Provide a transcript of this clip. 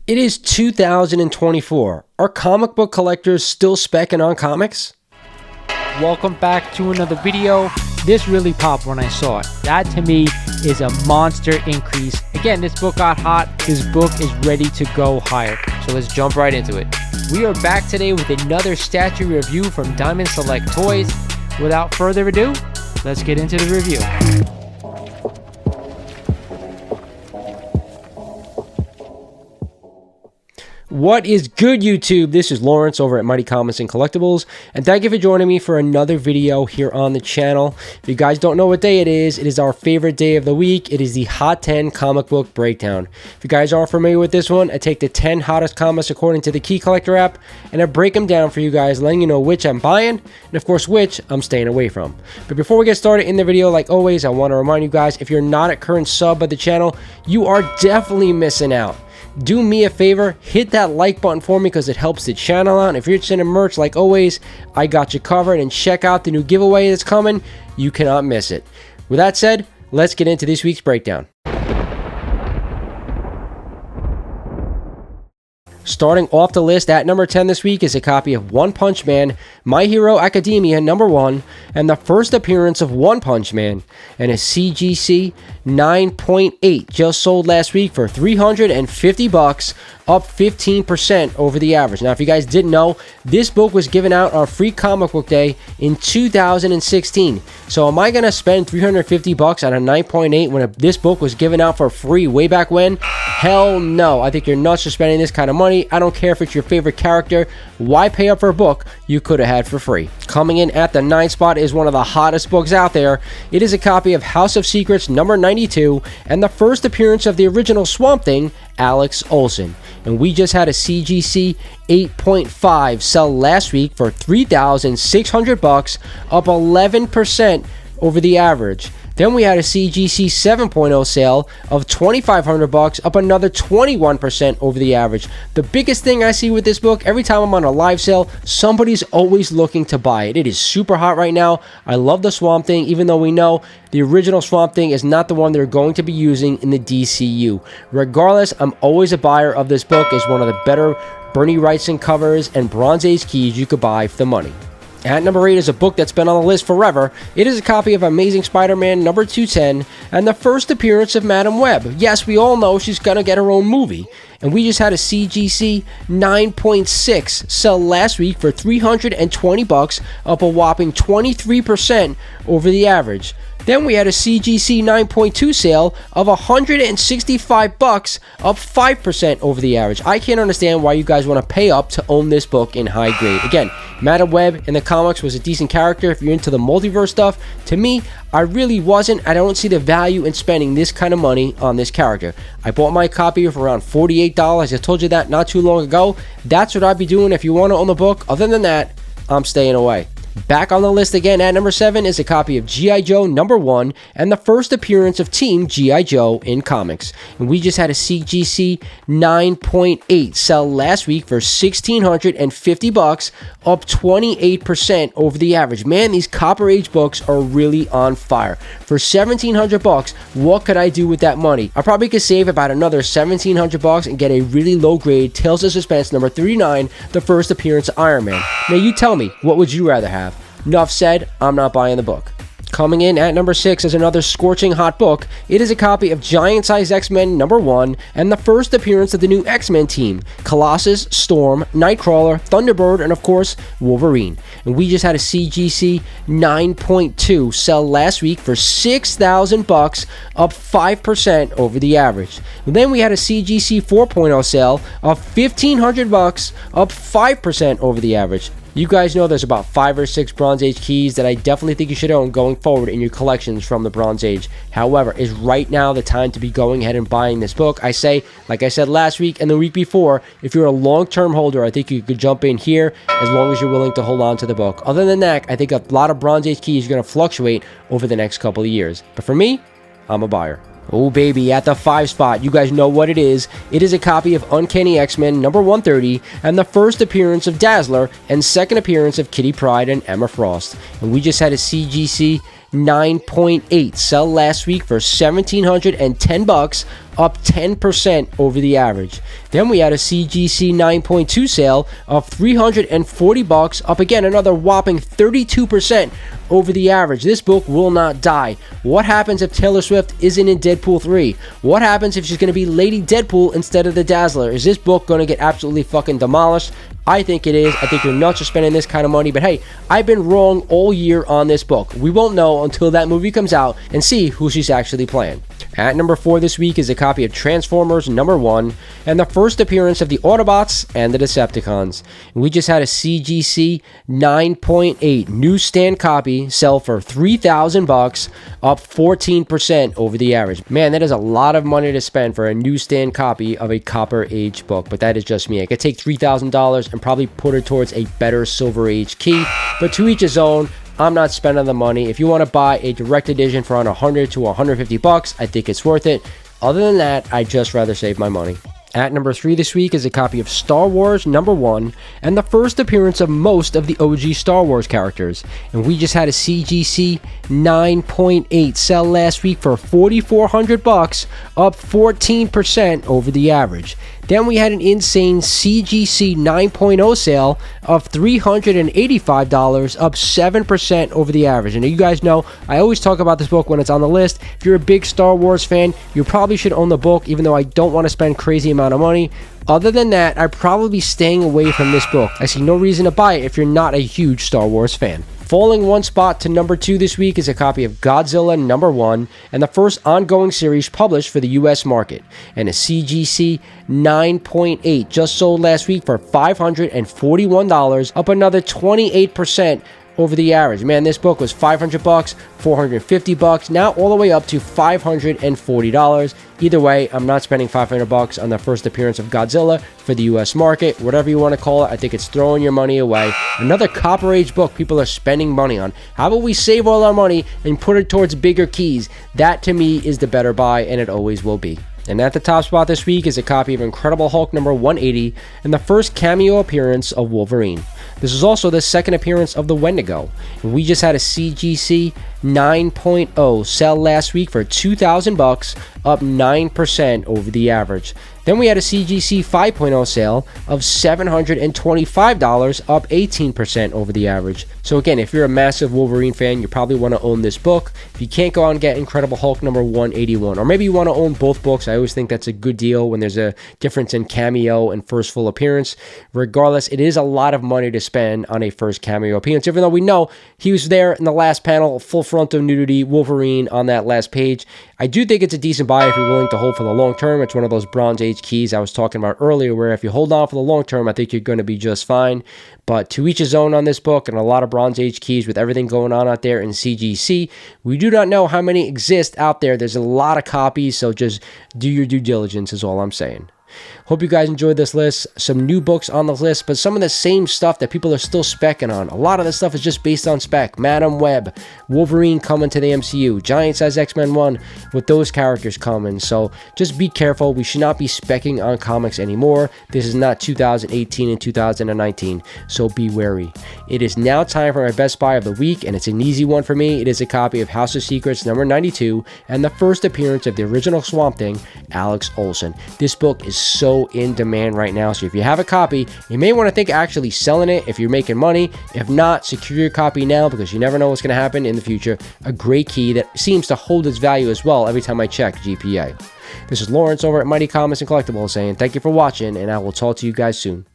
It is 2024. Are comic book collectors still specking on comics? Welcome back to another video. This really popped when I saw it. That to me is a monster increase. Again, this book got hot. This book is ready to go higher. So let's jump right into it. We are back today with another statue review from Diamond Select Toys. Without further ado, let's get into the review. What is good, YouTube? This is Lawrence over at Mighty Comics and Collectibles, and thank you for joining me for another video here on the channel. If you guys don't know what day it is our favorite day of the week. It is the Hot 10 Comic Book Breakdown. If you guys aren't familiar with this one, I take the 10 hottest comics according to the Key Collector app, and I break them down for you guys, letting you know which I'm buying, and of course which I'm staying away from. But before we get started in the video, like always, I want to remind you guys, if you're not a current sub of the channel, you are definitely missing out. Do me a favor, hit that like button for me because it helps the channel out. And if you're interested in merch, like always, I got you covered. And check out the new giveaway that's coming. You cannot miss it. With that said, let's get into this week's breakdown. Starting off the list at number 10 this week is a copy of One Punch Man, My Hero Academia #1, and the first appearance of One Punch Man, and a CGC 9.8 just sold last week for $350, up 15% over the average. Now, if you guys didn't know, this book was given out on Free Comic Book Day in 2016. So am I going to spend $350 on a 9.8 when this book was given out for free way back when? Hell no. I think you're nuts for spending this kind of money. I don't care if it's your favorite character. Why pay up for a book you could have had for free? Coming in at the 9th spot is one of the hottest books out there. It is a copy of House of Secrets number 92 and the first appearance of the original Swamp Thing, Alex Olsen. And we just had a CGC 8.5 sell last week for $3,600, up 11% over the average. Then we had a CGC 7.0 sale of $2,500, up another 21% over the average. The biggest thing I see with this book, every time I'm on a live sale, somebody's always looking to buy it. It is super hot right now. I love the Swamp Thing, even though we know the original Swamp Thing is not the one they're going to be using in the DCU. Regardless, I'm always a buyer of this book. It's one of the better Bernie Wrightson covers and Bronze Age keys you could buy for the money. At number 8 is a book that's been on the list forever. It is a copy of Amazing Spider-Man number 210 and the first appearance of Madam Web. Yes, we all know she's gonna get her own movie. And we just had a CGC 9.6 sell last week for $320, up a whopping 23% over the average. Then we had a CGC 9.2 sale of $165, up 5% over the average. I can't understand why you guys want to pay up to own this book in high grade. Again, Madam Web in the comics was a decent character if you're into the multiverse stuff. To me, I really wasn't. I don't see the value in spending this kind of money on this character. I bought my copy for around $48. I told you that not too long ago. That's what I'd be doing if you want to own the book. Other than that, I'm staying away. Back on the list again at number 7 is a copy of G.I. Joe number 1 and the first appearance of Team G.I. Joe in comics. And we just had a CGC 9.8 sell last week for $1,650, up 28% over the average. Man, these Copper Age books are really on fire. For $1,700, what could I do with that money? I probably could save about another $1,700 and get a really low grade Tales of Suspense number 39, the first appearance of Iron Man. Now you tell me, what would you rather have? Enough said, I'm not buying the book. Coming in at number 6 is another scorching hot book. It is a copy of Giant Size X-Men number 1 and the first appearance of the new X-Men team, Colossus, Storm, Nightcrawler, Thunderbird, and of course, Wolverine. And we just had a CGC 9.2 sell last week for $6,000, up 5% over the average. And then we had a CGC 4.0 sale of $1,500, up 5% over the average. You guys know there's about 5 or 6 Bronze Age keys that I definitely think you should own going forward in your collections from the Bronze Age. However, is right now the time to be going ahead and buying this book? I say, like I said last week and the week before, if you're a long-term holder, I think you could jump in here as long as you're willing to hold on to the book. Other than that, I think a lot of Bronze Age keys are going to fluctuate over the next couple of years. But for me, I'm a buyer. Oh baby, at the 5 spot, you guys know what it is. It is a copy of Uncanny X-Men number 130 and the first appearance of Dazzler and second appearance of Kitty Pryde and Emma Frost. And we just had a CGC 9.8 sell last week for $1,710, up 10% over the average. Then we had a CGC 9.2 sale of $340, up again another whopping 32% over the average. This book will not die. What happens if Taylor Swift isn't in Deadpool 3? What happens if she's going to be Lady Deadpool instead of the Dazzler? Is this book going to get absolutely fucking demolished? I think it is. I think you're nuts for spending this kind of money, but hey, I've been wrong all year on this book. We won't know until that movie comes out and see who she's actually playing. At number 4 this week is a copy of Transformers #1 and the first appearance of the Autobots and the Decepticons. We just had a CGC 9.8 newsstand copy sell for $3,000, up 14% over the average. Man, that is a lot of money to spend for a newsstand copy of a Copper Age book, but that is just me. I could take $3,000 and probably put it towards a better Silver Age key, but to each his own. I'm not spending the money. If you want to buy a direct edition for around $100 to $150, I think it's worth it. Other than that, I'd just rather save my money. At number 3 this week is a copy of Star Wars #1 and the first appearance of most of the OG Star Wars characters. And we just had a CGC 9.8 sell last week for $4,400, up 14% over the average. Then we had an insane CGC 9.0 sale of $385, up 7% over the average. And you guys know, I always talk about this book when it's on the list. If you're a big Star Wars fan, you probably should own the book, even though I don't want to spend crazy amount of money. Other than that, I'd probably be staying away from this book. I see no reason to buy it if you're not a huge Star Wars fan. Falling one spot to number 2 this week is a copy of Godzilla #1 and the first ongoing series published for the US market. And a CGC 9.8 just sold last week for $541, up another 28% over the average. Man, this book was $500, $450, now all the way up to $540. Either way, I'm not spending $500 on the first appearance of Godzilla for the US market. Whatever you want to call it, I think it's throwing your money away. Another Copper Age book people are spending money on. How about we save all our money and put it towards bigger keys? That to me is the better buy, and it always will be. And at the top spot this week is a copy of Incredible Hulk #180 and the first cameo appearance of Wolverine. This is also the second appearance of the Wendigo. And we just had a CGC 9.0 sell last week for $2,000, up 9% over the average. Then we had a CGC 5.0 sale of $725, up 18% over the average. So again, if you're a massive Wolverine fan, you probably want to own this book. If you can't go out and get Incredible Hulk #181, or maybe you want to own both books, I always think that's a good deal when there's a difference in cameo and first full appearance. Regardless, it is a lot of money to spend on a first cameo appearance, even though we know he was there in the last panel, full frontal nudity, Wolverine on that last page. I do think it's a decent buy if you're willing to hold for the long term. It's one of those Bronze Age keys I was talking about earlier, where if you hold on for the long term, I think you're going to be just fine. But to each his own on this book, and a lot of Bronze Age keys with everything going on out there in CGC. We do not know how many exist out there. There's a lot of copies, so just do your due diligence is all I'm saying. Hope you guys enjoyed this list. Some new books on the list, but some of the same stuff that people are still specking on. A lot of this stuff is just based on spec. Madam Web, Wolverine coming to the MCU, Giant Size X-Men 1 with those characters coming. So just be careful. We should not be specking on comics anymore. This is not 2018 and 2019, so be wary. It is now time for my best buy of the week, and it's an easy one for me. It is a copy of House of Secrets #92 and the first appearance of the original Swamp Thing, Alex Olsen. This book is so in demand right now, so if you have a copy, you may want to think actually selling it if you're making money. If not, secure your copy now, because you never know what's going to happen in the future. A great key that seems to hold its value as well every time I check GPA. This is Lawrence over at Mighty Comics and Collectibles saying thank you for watching, and I will talk to you guys soon.